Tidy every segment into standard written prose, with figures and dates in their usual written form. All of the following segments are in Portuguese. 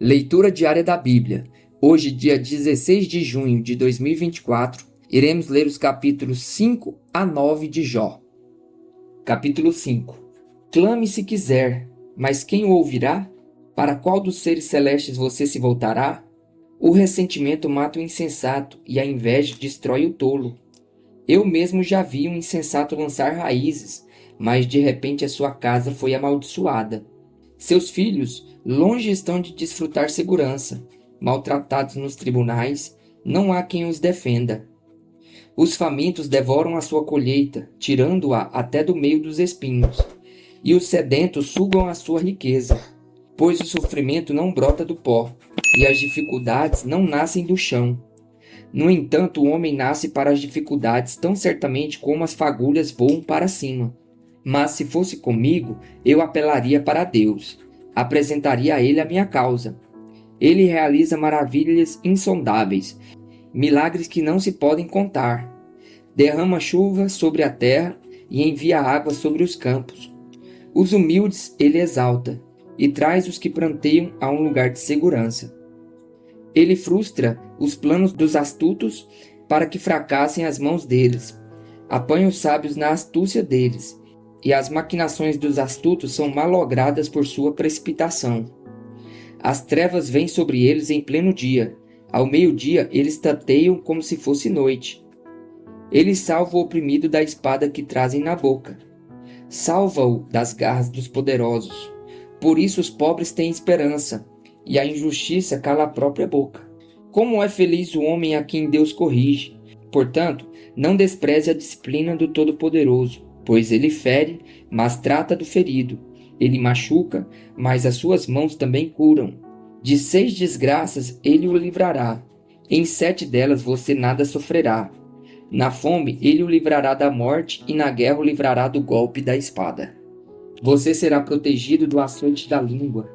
Leitura diária da Bíblia. Hoje, dia 16 de junho de 2024, iremos ler os capítulos 5 a 9 de Jó. Capítulo 5. Clame se quiser, mas quem o ouvirá? Para qual dos seres celestes você se voltará? O ressentimento mata o insensato e a inveja destrói o tolo. Eu mesmo já vi um insensato lançar raízes, mas de repente a sua casa foi amaldiçoada. Seus filhos longe estão de desfrutar segurança. Maltratados nos tribunais, não há quem os defenda. Os famintos devoram a sua colheita, tirando-a até do meio dos espinhos. E os sedentos sugam a sua riqueza. Pois o sofrimento não brota do pó, e as dificuldades não nascem do chão. No entanto, o homem nasce para as dificuldades tão certamente como as fagulhas voam para cima. Mas se fosse comigo, eu apelaria para Deus. Apresentaria a Ele a minha causa. Ele realiza maravilhas insondáveis, milagres que não se podem contar. Derrama chuva sobre a terra e envia água sobre os campos. Os humildes Ele exalta e traz os que pranteiam a um lugar de segurança. Ele frustra os planos dos astutos para que fracassem as mãos deles. Apanha os sábios na astúcia deles, e as maquinações dos astutos são malogradas por sua precipitação. As trevas vêm sobre eles em pleno dia. Ao meio-dia eles tateiam como se fosse noite. Ele salva o oprimido da espada que trazem na boca. Salva-o das garras dos poderosos. Por isso os pobres têm esperança, e a injustiça cala a própria boca. Como é feliz o homem a quem Deus corrige. Portanto, não despreze a disciplina do Todo-Poderoso, pois ele fere, mas trata do ferido. Ele machuca, mas as suas mãos também curam. De 6 desgraças ele o livrará. Em 7 delas você nada sofrerá. Na fome ele o livrará da morte, e na guerra o livrará do golpe da espada. Você será protegido do açoite da língua,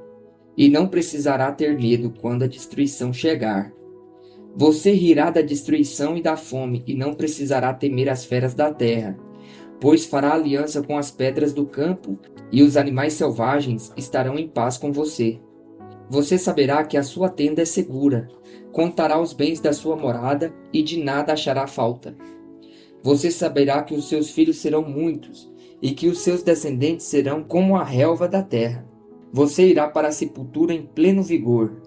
e não precisará ter medo quando a destruição chegar. Você rirá da destruição e da fome, e não precisará temer as feras da terra, pois fará aliança com as pedras do campo, e os animais selvagens estarão em paz com você. Você saberá que a sua tenda é segura, contará os bens da sua morada, e de nada achará falta. Você saberá que os seus filhos serão muitos, e que os seus descendentes serão como a relva da terra. Você irá para a sepultura em pleno vigor,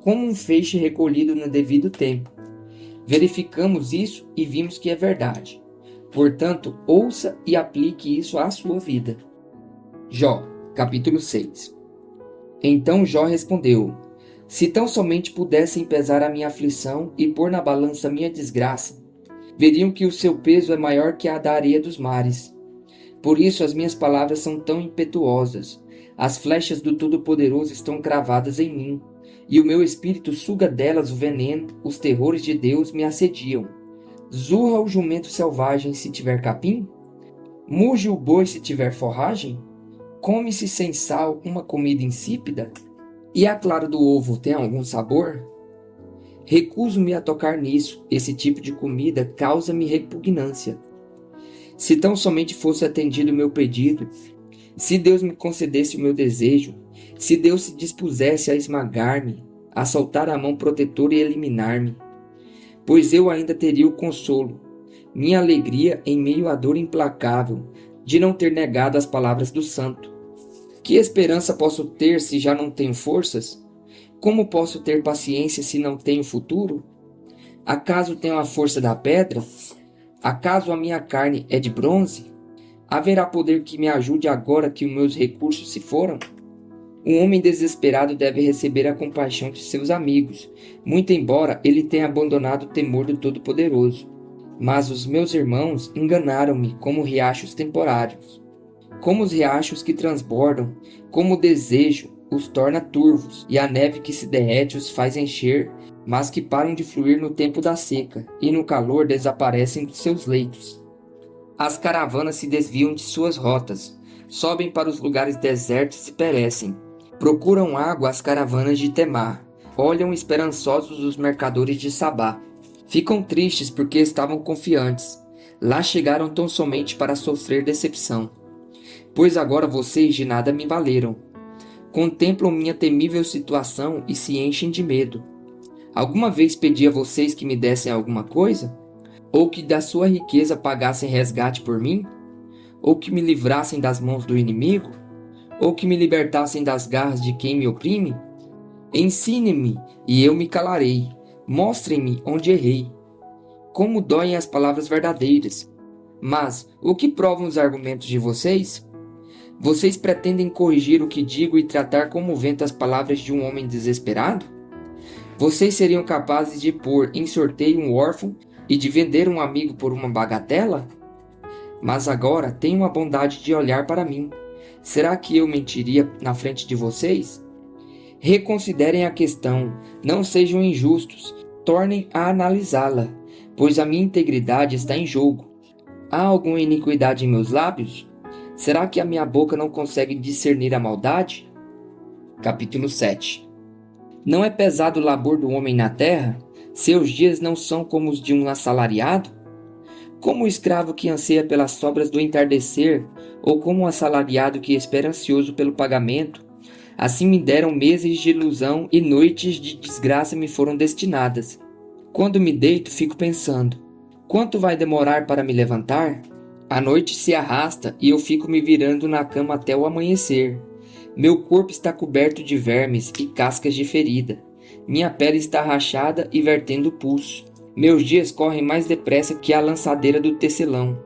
como um feixe recolhido no devido tempo. Verificamos isso e vimos que é verdade. Portanto, ouça e aplique isso à sua vida. Jó, capítulo 6. Então Jó respondeu: Se tão somente pudessem pesar a minha aflição e pôr na balança a minha desgraça, veriam que o seu peso é maior que a da areia dos mares. Por isso as minhas palavras são tão impetuosas. As flechas do Todo-Poderoso estão cravadas em mim, e o meu espírito suga delas o veneno. Os terrores de Deus me assediam. Zurra o jumento selvagem se tiver capim? Muge o boi se tiver forragem? Come-se sem sal uma comida insípida? E a clara do ovo tem algum sabor? Recuso-me a tocar nisso. Esse tipo de comida causa-me repugnância. Se tão somente fosse atendido o meu pedido, se Deus me concedesse o meu desejo, se Deus se dispusesse a esmagar-me, a soltar a mão protetora e eliminar-me, pois eu ainda teria o consolo, minha alegria em meio à dor implacável de não ter negado as palavras do santo. Que esperança posso ter se já não tenho forças? Como posso ter paciência se não tenho futuro? Acaso tenho a força da pedra? Acaso a minha carne é de bronze? Haverá poder que me ajude agora que os meus recursos se foram? Um homem desesperado deve receber a compaixão de seus amigos, muito embora ele tenha abandonado o temor do Todo-Poderoso. Mas os meus irmãos enganaram-me como riachos temporários. Como os riachos que transbordam, como o desejo os torna turvos, e a neve que se derrete os faz encher, mas que param de fluir no tempo da seca, e no calor desaparecem dos seus leitos. As caravanas se desviam de suas rotas, sobem para os lugares desertos e perecem. Procuram água as caravanas de Temar, olham esperançosos os mercadores de Sabá. Ficam tristes porque estavam confiantes. Lá chegaram tão somente para sofrer decepção. Pois agora vocês de nada me valeram. contemplam minha temível situação e se enchem de medo. Alguma vez pedi a vocês que me dessem alguma coisa? Ou que da sua riqueza pagassem resgate por mim? Ou que me livrassem das mãos do inimigo? Ou que me libertassem das garras de quem me oprime? Ensine-me, e eu me calarei. Mostrem-me onde errei. Como doem as palavras verdadeiras. Mas o que provam os argumentos de vocês? Vocês pretendem corrigir o que digo e tratar como vento as palavras de um homem desesperado? Vocês seriam capazes de pôr em sorteio um órfão e de vender um amigo por uma bagatela? Mas agora tenham a bondade de olhar para mim. Será que eu mentiria na frente de vocês? Reconsiderem a questão, não sejam injustos, tornem a analisá-la, pois a minha integridade está em jogo. Há alguma iniquidade em meus lábios? Será que a minha boca não consegue discernir a maldade? Capítulo 7. Não é pesado o labor do homem na terra? Seus dias não são como os de um assalariado? Como o escravo que anseia pelas sobras do entardecer, ou como um assalariado que espera ansioso pelo pagamento, assim me deram meses de ilusão e noites de desgraça me foram destinadas. Quando me deito, fico pensando, quanto vai demorar para me levantar? A noite se arrasta e eu fico me virando na cama até o amanhecer. Meu corpo está coberto de vermes e cascas de ferida. Minha pele está rachada e vertendo pulso. Meus dias correm mais depressa que a lançadeira do tecelão,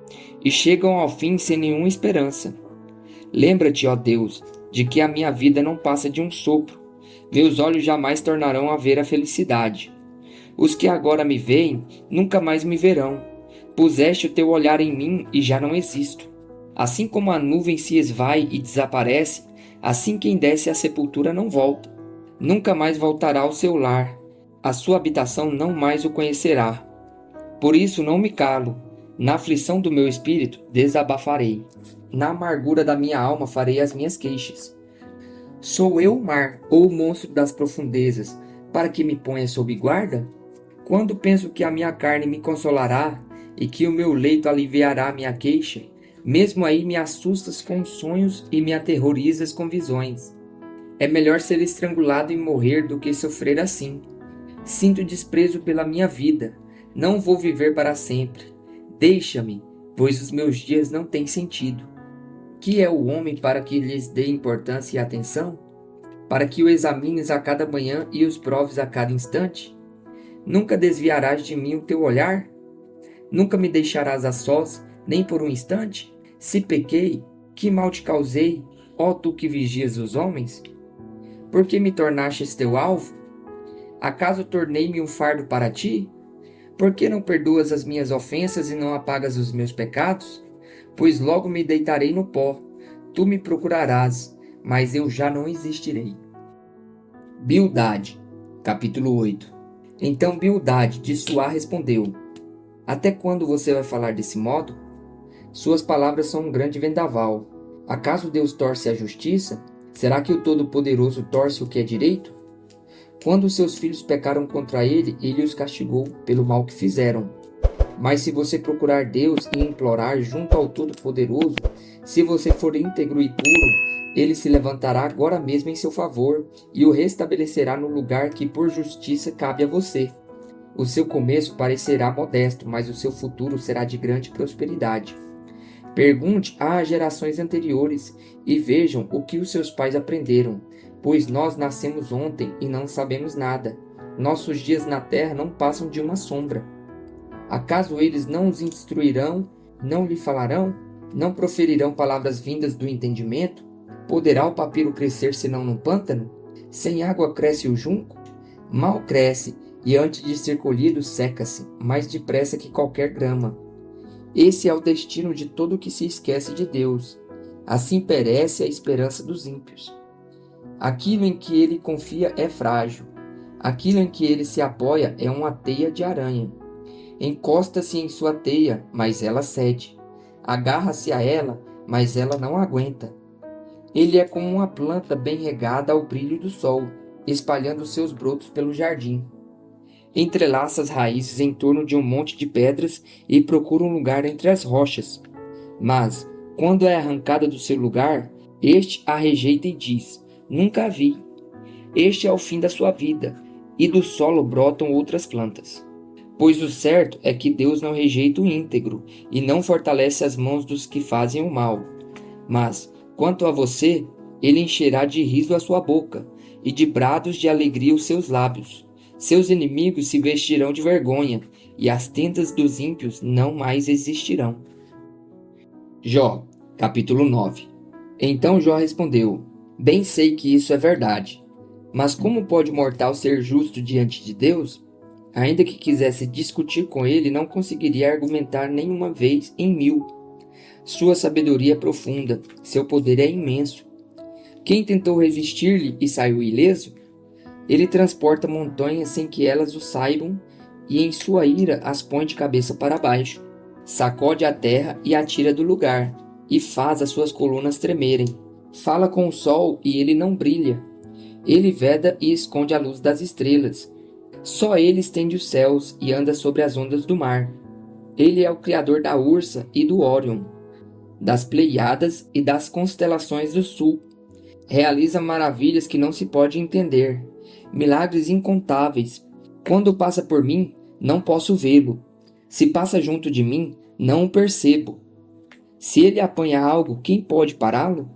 e chegam ao fim sem nenhuma esperança. Lembra-te, ó Deus, de que a minha vida não passa de um sopro. Meus olhos jamais tornarão a ver a felicidade. Os que agora me veem, nunca mais me verão. Puseste o teu olhar em mim e já não existo. Assim como a nuvem se esvai e desaparece, assim quem desce à sepultura não volta. Nunca mais voltará ao seu lar. A sua habitação não mais o conhecerá. Por isso não me calo. Na aflição do meu espírito desabafarei. Na amargura da minha alma farei as minhas queixas. Sou eu o mar, ou o monstro das profundezas, para que me ponha sob guarda? Quando penso que a minha carne me consolará, e que o meu leito aliviará minha queixa, mesmo aí me assustas com sonhos e me aterrorizas com visões. É melhor ser estrangulado e morrer do que sofrer assim. Sinto desprezo pela minha vida. Não vou viver para sempre. Deixa-me, pois os meus dias não têm sentido. Que é o homem para que lhes dê importância e atenção? Para que o examines a cada manhã e os proves a cada instante? Nunca desviarás de mim o teu olhar? Nunca me deixarás a sós, nem por um instante? Se pequei, que mal te causei, ó tu que vigias os homens? Por que me tornastes teu alvo? Acaso tornei-me um fardo para ti? Por que não perdoas as minhas ofensas e não apagas os meus pecados? Pois logo me deitarei no pó, tu me procurarás, mas eu já não existirei. Bildade, capítulo 8. Então Bildade de Suá respondeu: Até quando você vai falar desse modo? Suas palavras são um grande vendaval. Acaso Deus torce a justiça? Será que o Todo-Poderoso torce o que é direito? Quando seus filhos pecaram contra ele, ele os castigou pelo mal que fizeram. Mas se você procurar Deus e implorar junto ao Todo-Poderoso, se você for íntegro e puro, ele se levantará agora mesmo em seu favor e o restabelecerá no lugar que por justiça cabe a você. O seu começo parecerá modesto, mas o seu futuro será de grande prosperidade. Pergunte às gerações anteriores e vejam o que os seus pais aprenderam, pois nós nascemos ontem e não sabemos nada. Nossos dias na terra não passam de uma sombra. Acaso eles não os instruirão, não lhe falarão, não proferirão palavras vindas do entendimento? Poderá o papiro crescer senão num pântano? Sem água cresce o junco? Mal cresce, e antes de ser colhido seca-se, mais depressa que qualquer grama. Esse é o destino de todo o que se esquece de Deus. Assim perece a esperança dos ímpios. Aquilo em que ele confia é frágil. Aquilo em que ele se apoia é uma teia de aranha. Encosta-se em sua teia, mas ela cede. Agarra-se a ela, mas ela não aguenta. Ele é como uma planta bem regada ao brilho do sol, espalhando seus brotos pelo jardim. Entrelaça as raízes em torno de um monte de pedras e procura um lugar entre as rochas. Mas, quando é arrancada do seu lugar, este a rejeita e diz: Nunca vi. Este é o fim da sua vida, e do solo brotam outras plantas. Pois o certo é que Deus não rejeita o íntegro, e não fortalece as mãos dos que fazem o mal. Mas, quanto a você, ele encherá de riso a sua boca, e de brados de alegria os seus lábios. Seus inimigos se vestirão de vergonha, e as tendas dos ímpios não mais existirão. Jó, capítulo 9. Então Jó respondeu: Bem sei que isso é verdade. Mas como pode o mortal ser justo diante de Deus? Ainda que quisesse discutir com ele, não conseguiria argumentar nenhuma vez em 1000. Sua sabedoria é profunda, seu poder é imenso. Quem tentou resistir-lhe e saiu ileso? Ele transporta montanhas sem que elas o saibam, e em sua ira as põe de cabeça para baixo. Sacode a terra e a tira do lugar, e faz as suas colunas tremerem. Fala com o sol e ele não brilha. Ele veda e esconde a luz das estrelas. Só ele estende os céus e anda sobre as ondas do mar. Ele é o criador da Ursa e do Órion, das Pleiadas e das constelações do sul. Realiza maravilhas que não se pode entender, milagres incontáveis. Quando passa por mim, não posso vê-lo. Se passa junto de mim, não o percebo. Se ele apanha algo, quem pode pará-lo?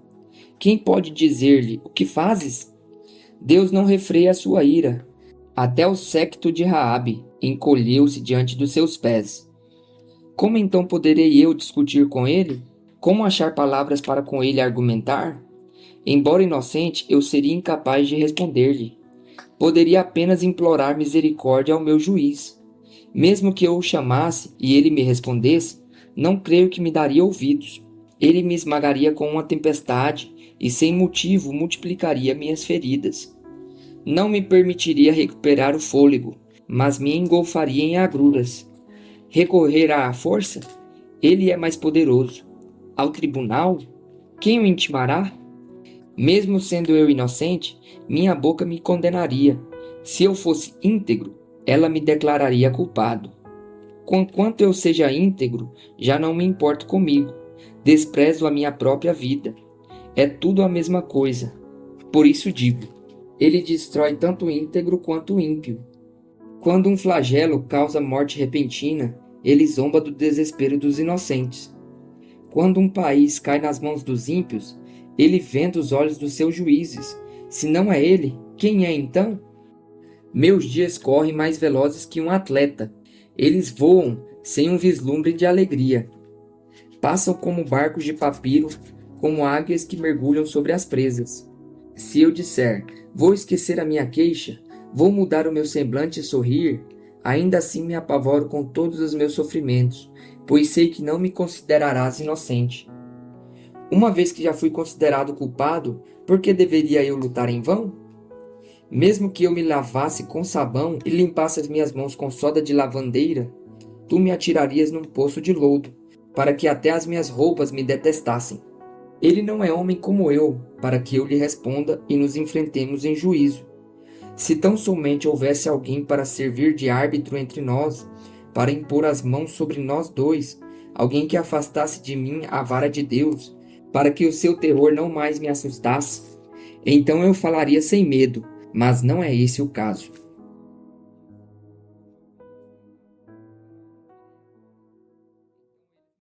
Quem pode dizer-lhe: o que fazes? Deus não refreia a sua ira. Até o séquito de Raabe encolheu-se diante dos seus pés. Como então poderei eu discutir com ele? Como achar palavras para com ele argumentar? Embora inocente, eu seria incapaz de responder-lhe. Poderia apenas implorar misericórdia ao meu juiz. Mesmo que eu o chamasse e ele me respondesse, não creio que me daria ouvidos. Ele me esmagaria com uma tempestade e sem motivo multiplicaria minhas feridas. Não me permitiria recuperar o fôlego, mas me engolfaria em agruras. Recorrerá à força? Ele é mais poderoso. Ao tribunal? Quem o intimará? Mesmo sendo eu inocente, minha boca me condenaria. Se eu fosse íntegro, ela me declararia culpado. Conquanto eu seja íntegro, já não me importo comigo. Desprezo a minha própria vida. É tudo a mesma coisa. Por isso digo: ele destrói tanto o íntegro quanto o ímpio. Quando um flagelo causa morte repentina, ele zomba do desespero dos inocentes. Quando um país cai nas mãos dos ímpios, ele venda os olhos dos seus juízes. Se não é ele, quem é então? Meus dias correm mais velozes que um atleta. Eles voam sem um vislumbre de alegria. Passam como barcos de papiro, como águias que mergulham sobre as presas. Se eu disser: vou esquecer a minha queixa, vou mudar o meu semblante e sorrir, ainda assim me apavoro com todos os meus sofrimentos, pois sei que não me considerarás inocente. Uma vez que já fui considerado culpado, por que deveria eu lutar em vão? Mesmo que eu me lavasse com sabão e limpasse as minhas mãos com soda de lavandeira, tu me atirarias num poço de lodo, para que até as minhas roupas me detestassem. Ele não é homem como eu, para que eu lhe responda e nos enfrentemos em juízo. Se tão somente houvesse alguém para servir de árbitro entre nós, para impor as mãos sobre nós dois, alguém que afastasse de mim a vara de Deus, para que o seu terror não mais me assustasse, então eu falaria sem medo, mas não é esse o caso.